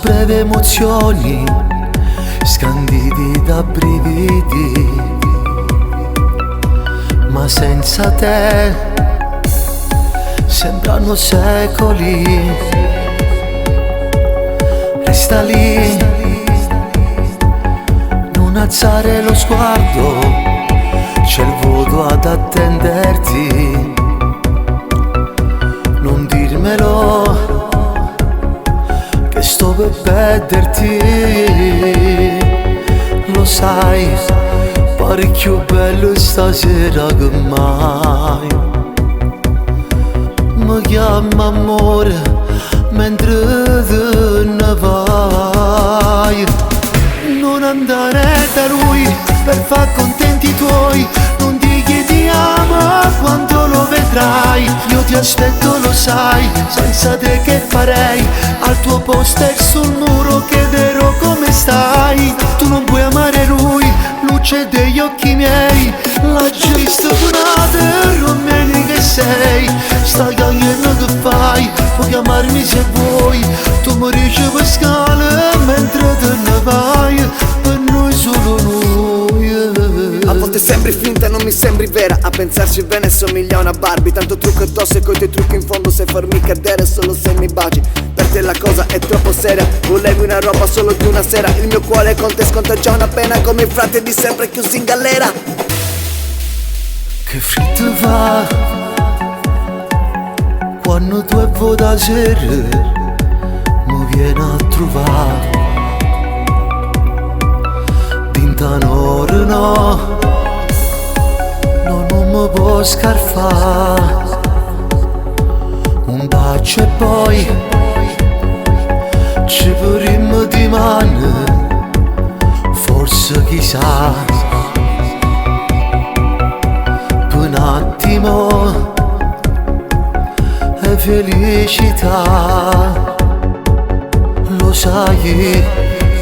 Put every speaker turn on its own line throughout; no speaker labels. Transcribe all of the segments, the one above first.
breve emozioni scanditi da brividi, ma senza te sembrano secoli. Resta lì, non alzare lo sguardo, c'è il vuoto ad attenderti. Non dirmelo che sto per perderti. Lo sai, parecchio bello stasera che mai. Mi chiama amore mentre te ne vai. Non andare da lui per far contenti i tuoi, non digli ti amo quando lo vedrai. Io ti aspetto, lo sai, senza te che farei? Al tuo poster sul muro chiederò come stai. Tu non puoi amare lui, luce degli occhi miei. L'ha già visto curate, romeni che sei. Stai cagliando che fai, puoi chiamarmi se vuoi. Tu mi dici per scale mentre te ne vai, per noi solo noi.
A volte sembri finta e non mi sembri vera, a pensarci bene somiglia a una Barbie. Tanto trucco addosso e coi tuoi trucchi in fondo sai farmi cadere solo se mi baci. Per te la cosa è troppo seria, volevi una roba solo di una sera. Il mio cuore con te sconta già una pena, come i frati di sempre chiusi in galera.
Che freddo fa quando tu e vuota sera mi vieni a trovare. Dintanore no, no, non mi può scarfare. Un bacio e poi ci vorremmo di mano, forse chissà. Per un attimo è felicità. Lo sai,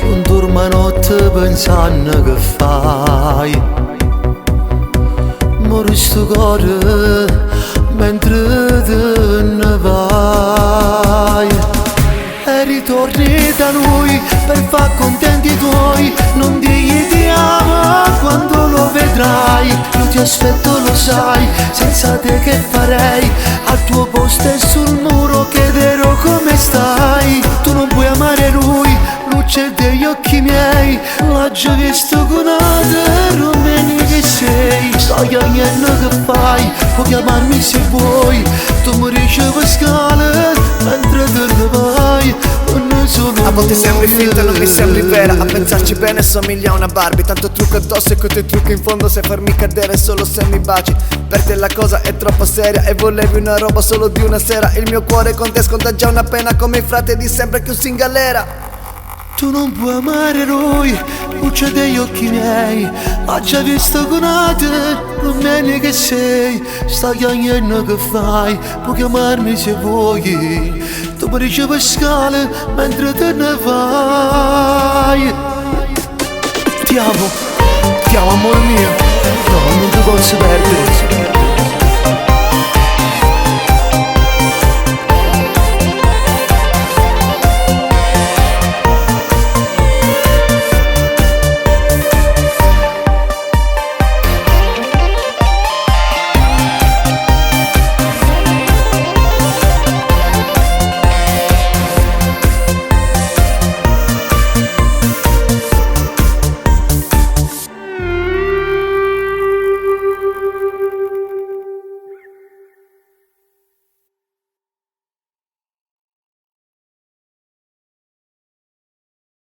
non dormo notte pensando che fai. Muore sto cuore mentre te ne vai. E ritorni da lui per far contenti i tuoi, non digli ti amo quando lo vedrai. Io ti aspetto, lo sai, senza te che farei? Al tuo posto e sul muro chiederò come stai. Tu non puoi amare lui, luce degli occhi miei. L'ha già visto con altre romeni che sei. Stai chiamando che fai, puoi chiamarmi se vuoi. Tu mi dici per scale mentre te ne vai.
A volte sembri finta e non mi sembri vera, a pensarci bene somiglia a una Barbie. Tanto trucco addosso e coi tuoi trucchi in fondo sai farmi cadere solo se mi baci. Per te la cosa è troppo seria e volevi una roba solo di una sera. Il mio cuore con te sconta già una pena, come i frati di sempre chiusi in galera.
Tu non puoi amare lui, luce degli occhi miei. Ha già visto con altre romeni che sei. Stai chiamando che fai, puoi chiamarmi se vuoi. Tu mi dici per scale mentre te ne vai. Ti amo amore mio, no, non ti posso perdere.